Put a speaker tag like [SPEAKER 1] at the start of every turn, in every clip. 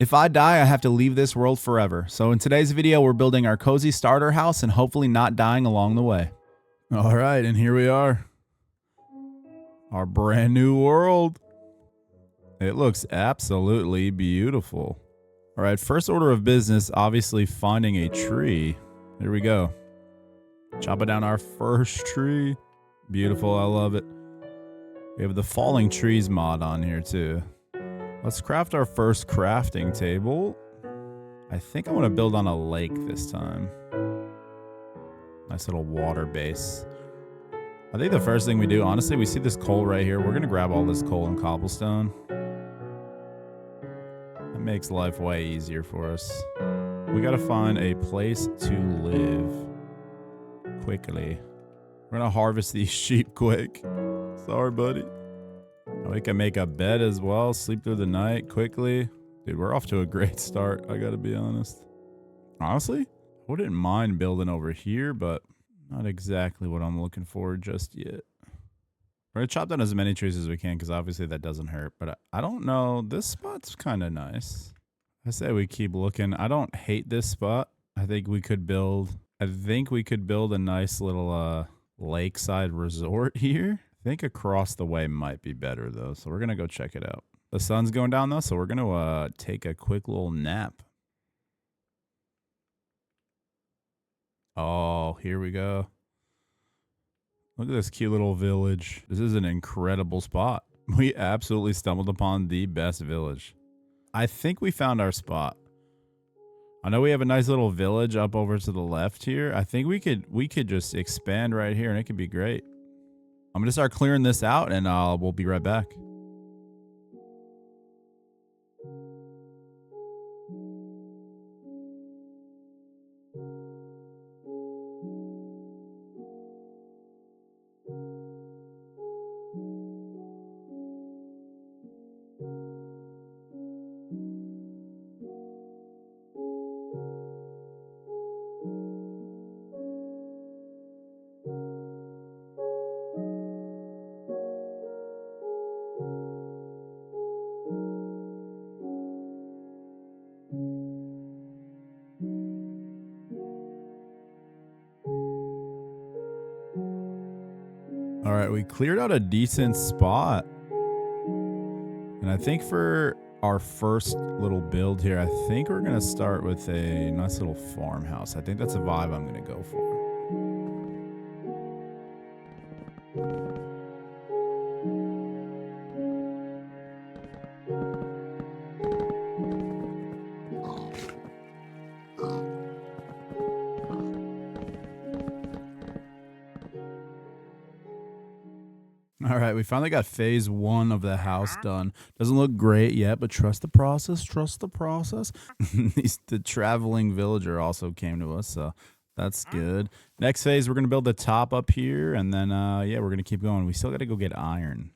[SPEAKER 1] If I die, I have to leave this world forever. So in today's video, we're building our cozy starter house and hopefully not dying along the way. All right, and here we are. Our brand new world. It looks absolutely beautiful. All right, first order of business, obviously finding a tree. Here we go. Chopping down our first tree. Beautiful, I love it. We have the falling trees mod on here too. Let's craft our first crafting table. I think I want to build on a lake this time. Nice little water base. I think the first thing we do, honestly, we see this coal right here. We're going to grab all this coal and cobblestone. That makes life way easier for us. We got to find a place to live quickly. We're going to harvest these sheep quick. Sorry, buddy. We can make a bed as well, sleep through the night quickly. Dude, we're off to a great start, I gotta be honest. Honestly, I wouldn't mind building over here, but not exactly what I'm looking for just yet. We're gonna chop down as many trees as we can, because obviously that doesn't hurt, but I don't know. This spot's kind of nice. I say we keep looking. I don't hate this spot. I think we could build a nice little lakeside resort here. I think across the way might be better though, so we're gonna go check it out. The sun's going down though, so we're gonna take a quick little nap. Oh, here we go. Look at this cute little village. This is an incredible spot. We absolutely stumbled upon the best village. I think we found our spot. I know we have a nice little village up over to the left here. I think we could just expand right here and it could be great. I'm going to start clearing this out and we'll be right back. All right, we cleared out a decent spot. And I think for our first little build here, I think we're going to start with a nice little farmhouse. I think that's a vibe I'm going to go for. All right, we finally got phase 1 of the house done. Doesn't look great yet, but trust the process, trust the process. The traveling villager also came to us, so that's good. Next phase, we're going to build the top up here, and then, yeah, we're going to keep going. We still got to go get iron.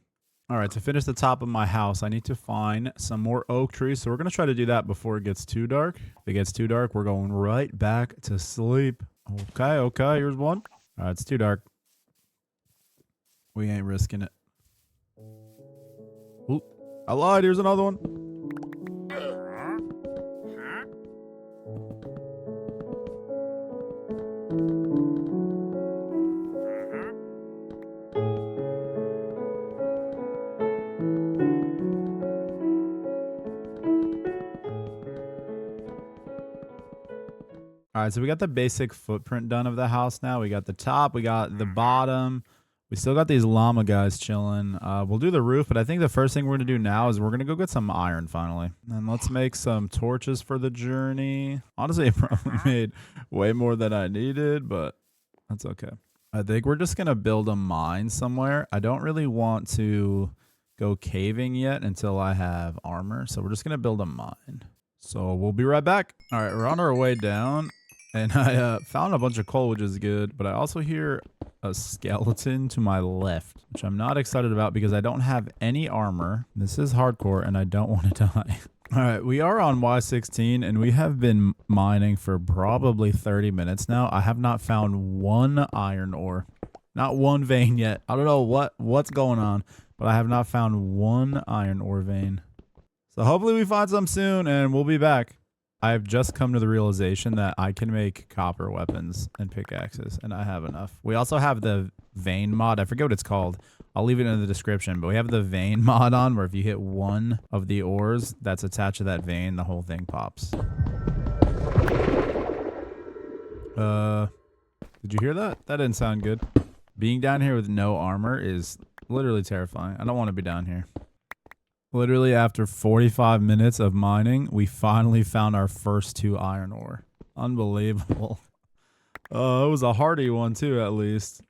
[SPEAKER 1] All right, to finish the top of my house, I need to find some more oak trees, so we're going to try to do that before it gets too dark. If it gets too dark, we're going right back to sleep. Okay, here's one. All right, it's too dark. We ain't risking it. Oop, I lied. Here's another one. All right, so we got the basic footprint done of the house now. We got the top, we got the bottom. We still got these llama guys chilling. We'll do the roof, but I think the first thing we're going to do now is we're going to go get some iron finally. And let's make some torches for the journey. Honestly, I probably made way more than I needed, but that's okay. I think we're just going to build a mine somewhere. I don't really want to go caving yet until I have armor. So we're just going to build a mine. So we'll be right back. All right, we're on our way down. And I found a bunch of coal, which is good. But I also hear a skeleton to my left, which I'm not excited about because I don't have any armor. This is hardcore and I don't want to die. All right, we are on Y16 and we have been mining for probably 30 minutes now. I have not found one iron ore, not one vein yet. I don't know what's going on, but I have not found one iron ore vein. So hopefully we find some soon, and we'll be back. I've just come to the realization that I can make copper weapons and pickaxes, and I have enough. We also have the vein mod. I forget what it's called. I'll leave it in the description, but we have the vein mod on where if you hit one of the ores that's attached to that vein, the whole thing pops. Did you hear that? That didn't sound good. Being down here with no armor is literally terrifying. I don't want to be down here. Literally after 45 minutes of mining, we finally found our first 2 iron ore. Unbelievable. It was a hardy one too, at least.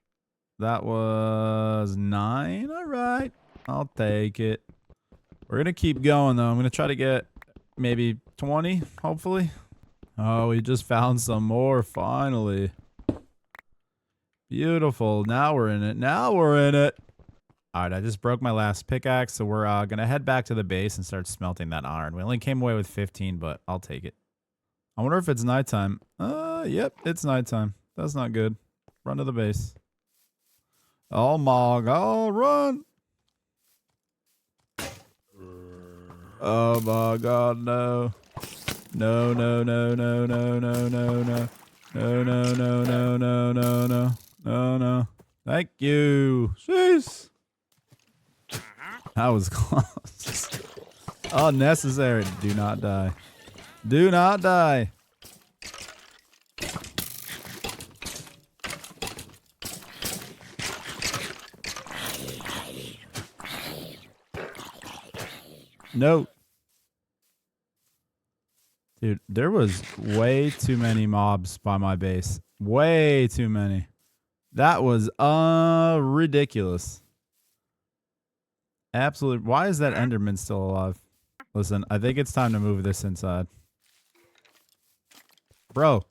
[SPEAKER 1] That was 9. All right. I'll take it. We're going to keep going, though. I'm going to try to get maybe 20, hopefully. Oh, we just found some more, finally. Beautiful. Now we're in it. Now we're in it. All right, I just broke my last pickaxe, so we're going to head back to the base and start smelting that iron. We only came away with 15, but I'll take it. I wonder if it's nighttime. Yep, it's nighttime. That's not good. Run to the base. Oh my god, run! Oh my god, no. No, no, no, no, no, no, no, no. No, no, no, no, no, no, no. No, no. Thank you. Jeez. That was close. Unnecessary. Do not die. Do not die. No. Dude, there was way too many mobs by my base. Way too many. That was ridiculous. Absolutely. Why is that Enderman still alive? Listen, I think it's time to move this inside. Bro,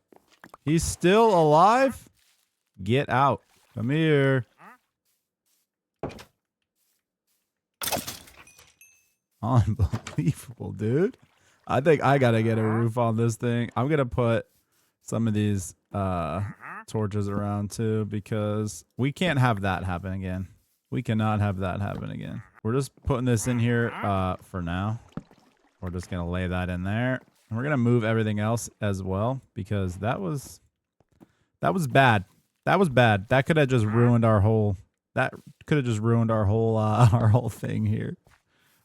[SPEAKER 1] he's still alive? Get out. Come here. Unbelievable, dude. I think I gotta get a roof on this thing. I'm gonna put some of these torches around too, because we can't have that happen again. We cannot have that happen again. We're just putting this in here for now. We're just gonna lay that in there. And we're gonna move everything else as well, because that was bad. That was bad. That could have just ruined our whole our whole thing here.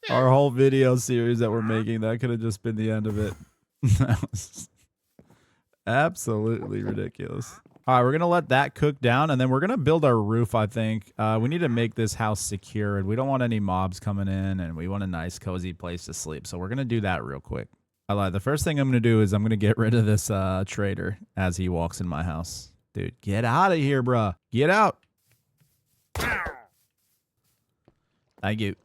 [SPEAKER 1] Our whole video series that we're making, that could have just been the end of it. That was absolutely ridiculous. All right, we're going to let that cook down, and then we're going to build our roof, I think. We need to make this house secure, and we don't want any mobs coming in, and we want a nice, cozy place to sleep. So we're going to do that real quick. I lied. The first thing I'm going to do is I'm going to get rid of this trader as he walks in my house. Dude, get out of here, bruh. Get out. Thank you.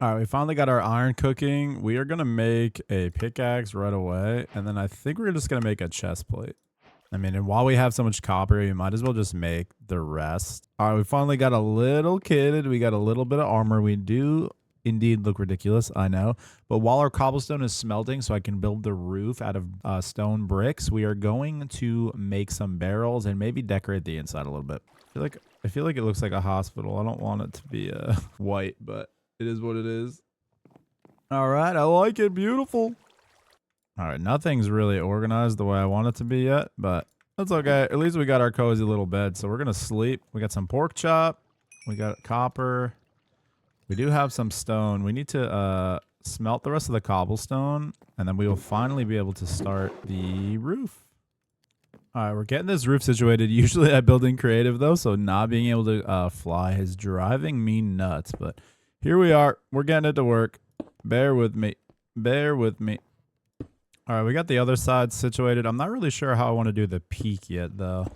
[SPEAKER 1] All right, we finally got our iron cooking. We are going to make a pickaxe right away, and then I think we're just going to make a chest plate. I mean, and while we have so much copper, we might as well just make the rest. All right, we finally got a little kitted. We got a little bit of armor. We do indeed look ridiculous, I know. But while our cobblestone is smelting so I can build the roof out of stone bricks, we are going to make some barrels and maybe decorate the inside a little bit. I feel like it looks like a hospital. I don't want it to be white, but it is what it is. All right, I like it. Beautiful. All right, nothing's really organized the way I want it to be yet, but that's okay. At least we got our cozy little bed, so we're going to sleep. We got some pork chop. We got copper. We do have some stone. We need to smelt the rest of the cobblestone, and then we will finally be able to start the roof. All right, we're getting this roof situated. Usually I build in creative, though, so not being able to fly is driving me nuts, but here we are. We're getting it to work. Bear with me. Bear with me. All right, we got the other side situated. I'm not really sure how I want to do the peak yet, though.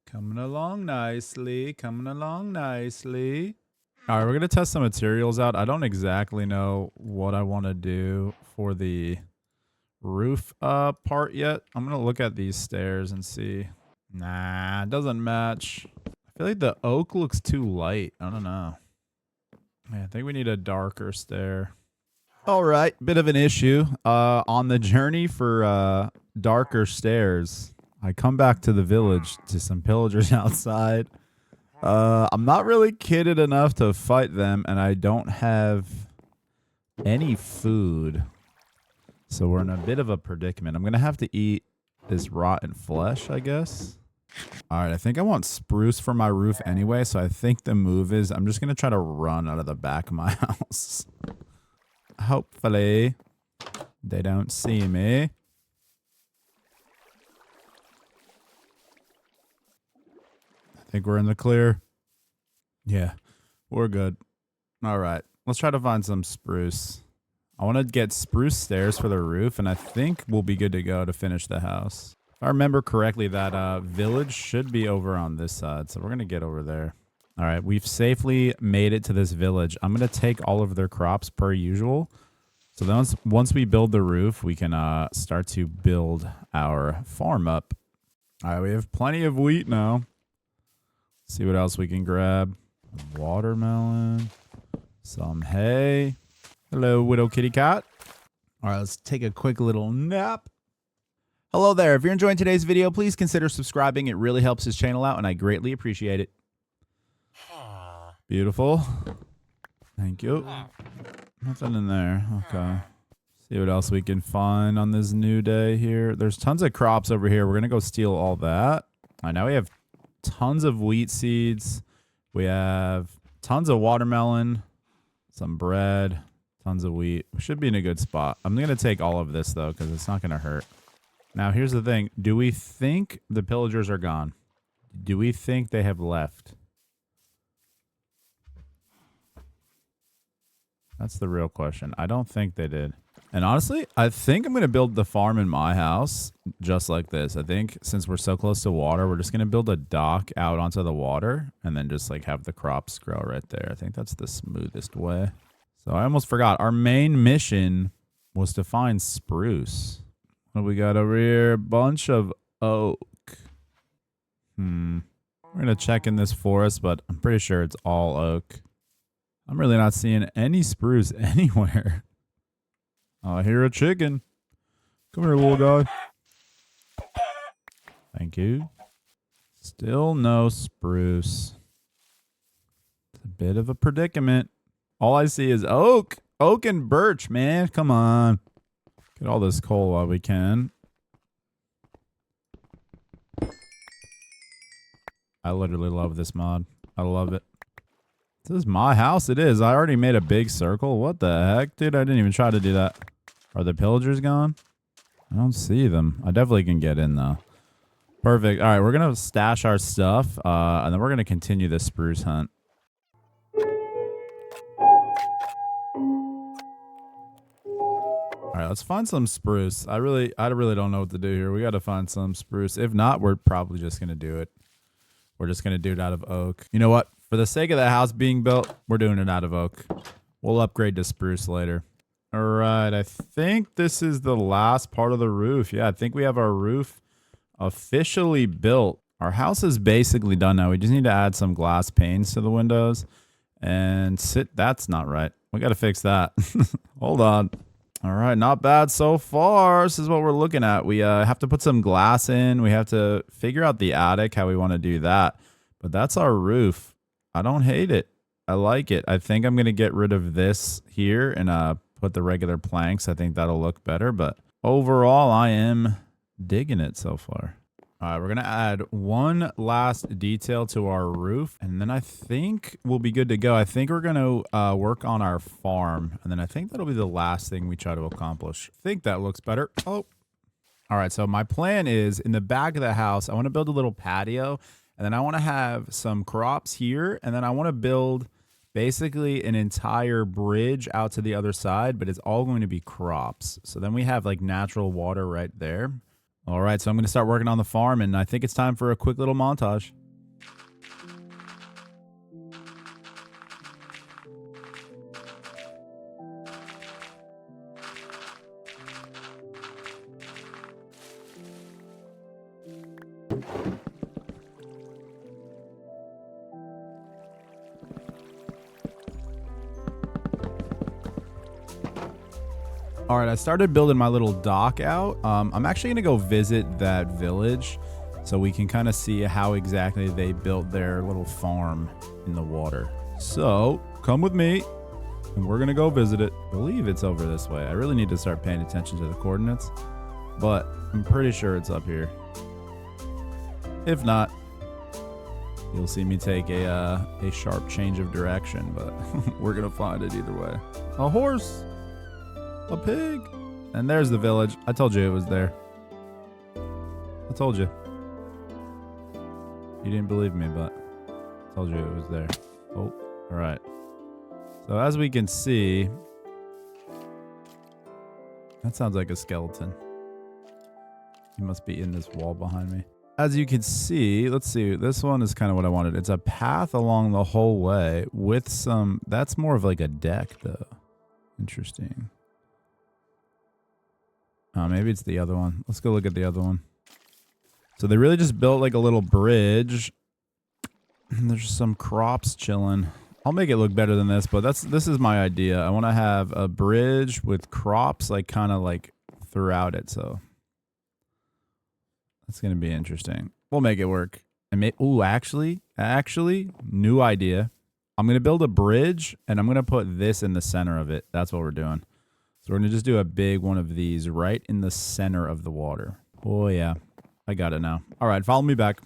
[SPEAKER 1] Coming along nicely. Coming along nicely. All right, we're going to test some materials out. I don't exactly know what I want to do for the roof part yet. I'm going to look at these stairs and see. Nah, it doesn't match. I feel like the oak looks too light. I don't know. Man, I think we need a darker stair. All right, bit of an issue. On the journey for darker stairs, I come back to the village to some pillagers outside. I'm not really kitted enough to fight them, and I don't have any food. So we're in a bit of a predicament. I'm going to have to eat this rotten flesh, I guess. All right, I think I want spruce for my roof anyway, so I think the move is I'm just going to try to run out of the back of my house. Hopefully, they don't see me. I think we're in the clear. Yeah, we're good. All right, let's try to find some spruce. I want to get spruce stairs for the roof, and I think we'll be good to go to finish the house. If I remember correctly, that village should be over on this side, so we're going to get over there. All right, we've safely made it to this village. I'm going to take all of their crops per usual. So then once we build the roof, we can start to build our farm up. All right, we have plenty of wheat now. Let's see what else we can grab. Watermelon, some hay. Hello, widow kitty cat. All right, let's take a quick little nap. Hello there. If you're enjoying today's video, please consider subscribing. It really helps this channel out, and I greatly appreciate it. Beautiful. Thank you. Nothing in there. Okay. See what else we can find on this new day here. There's tons of crops over here. We're going to go steal all that. All right, now we have tons of wheat seeds. We have tons of watermelon, some bread, tons of wheat. We should be in a good spot. I'm going to take all of this, though, because it's not going to hurt. Now, here's the thing. Do we think the pillagers are gone? Do we think they have left? That's the real question. I don't think they did. And honestly, I think I'm going to build the farm in my house just like this. I think since we're so close to water, we're just going to build a dock out onto the water and then just like have the crops grow right there. I think that's the smoothest way. So I almost forgot. Our main mission was to find spruce. What do we got over here? A bunch of oak. We're going to check in this forest, but I'm pretty sure it's all oak. I'm really not seeing any spruce anywhere. Oh, I hear a chicken. Come here, little guy. Thank you. Still no spruce. It's a bit of a predicament. All I see is oak. Oak and birch, man. Come on. Get all this coal while we can. I literally love this mod. I love it. This is my house. It is. I already made a big circle. What the heck, dude? I didn't even try to do that. Are the pillagers gone? I don't see them. I definitely can get in, though. Perfect. All right, we're going to stash our stuff, and then we're going to continue the spruce hunt. All right, let's find some spruce. I really don't know what to do here. We got to find some spruce. If not, we're probably just going to do it. We're just going to do it out of oak. You know what? For the sake of the house being built, we're doing it out of oak. We'll upgrade to spruce later. All right, I think this is the last part of the roof. Yeah, I think we have our roof officially built. Our house is basically done now. We just need to add some glass panes to the windows. And that's not right. We got to fix that. Hold on. All right, not bad so far. This is what we're looking at. We have to put some glass in. We have to figure out the attic, how we want to do that. But that's our roof. I don't hate it. I like it. I think I'm going to get rid of this here and put the regular planks. I think that'll look better. But overall, I am digging it so far. All right, we're going to add one last detail to our roof. And then I think we'll be good to go. I think we're going to work on our farm. And then I think that'll be the last thing we try to accomplish. I think that looks better. Oh. All right, so my plan is in the back of the house, I want to build a little patio. And then I want to have some crops here. And then I want to build basically an entire bridge out to the other side. But it's all going to be crops. So then we have like natural water right there. All right, so I'm going to start working on the farm. And I think it's time for a quick little montage. All right, I started building my little dock out. I'm actually going to go visit that village so we can kind of see how exactly they built their little farm in the water. So come with me. And we're going to go visit it. I believe it's over this way. I really need to start paying attention to the coordinates. But I'm pretty sure it's up here. If not, you'll see me take a sharp change of direction. But we're going to find it either way. A horse. A pig. And there's the village. I told you it was there. I told you. You didn't believe me, but I told you it was there. Oh, all right. So as we can see, that sounds like a skeleton. He must be in this wall behind me. As you can see, let's see. This one is kind of what I wanted. It's a path along the whole way with some, that's more of like a deck though. Interesting. Maybe it's the other one. Let's go look at the other one. So they really just built like a little bridge. And there's some crops chilling. I'll make it look better than this, but this is my idea. I want to have a bridge with crops like kind of like throughout it. So that's going to be interesting. We'll make it work. And ooh, actually, new idea. I'm going to build a bridge and I'm going to put this in the center of it. That's what we're doing. So we're going to just do a big one of these right in the center of the water. Oh yeah. I got it now. All right, follow me back.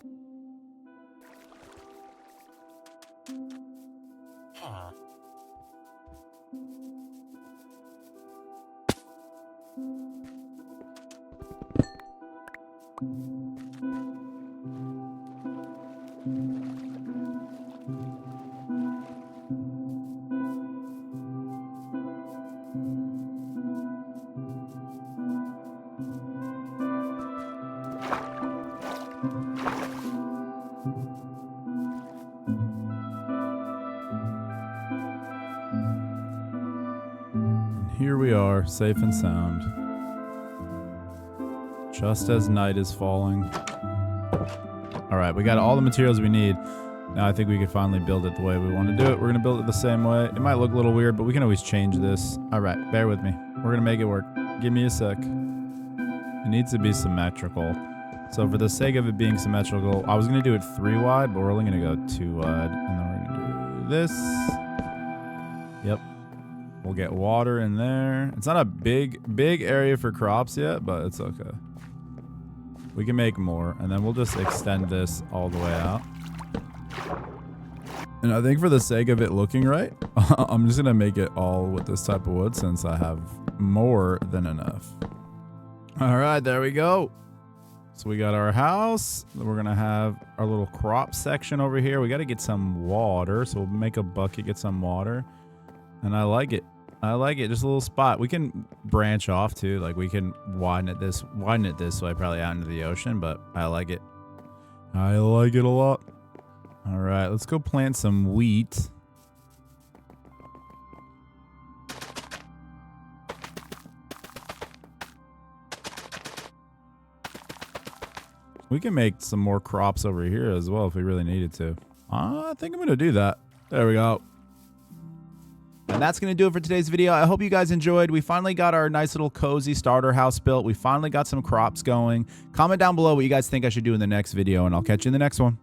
[SPEAKER 1] Here we are, safe and sound. Just as night is falling. All right, we got all the materials we need. Now I think we can finally build it the way we want to do it. We're going to build it the same way. It might look a little weird, but we can always change this. All right, bear with me. We're going to make it work. Give me a sec. It needs to be symmetrical. So for the sake of it being symmetrical, I was going to do it 3 wide, but we're only going to go 2 wide. And then we're going to do this. Yep. We'll get water in there. It's not a big area for crops yet, but it's okay. We can make more, and then we'll just extend this all the way out. And I think for the sake of it looking right, I'm just gonna make it all with this type of wood since I have more than enough. All right, there we go. So we got our house. We're gonna have our little crop section over here. We got to get some water, so we'll make a bucket, get some water. And I like it. I like it. Just a little spot. We can branch off too. Like we can widen it this way, probably out into the ocean, but I like it. I like it a lot. All right, let's go plant some wheat. We can make some more crops over here as well if we really needed to. I think I'm going to do that. There we go. And that's going to do it for today's video. I hope you guys enjoyed. We finally got our nice little cozy starter house built. We finally got some crops going. Comment down below what you guys think I should do in the next video, and I'll catch you in the next one.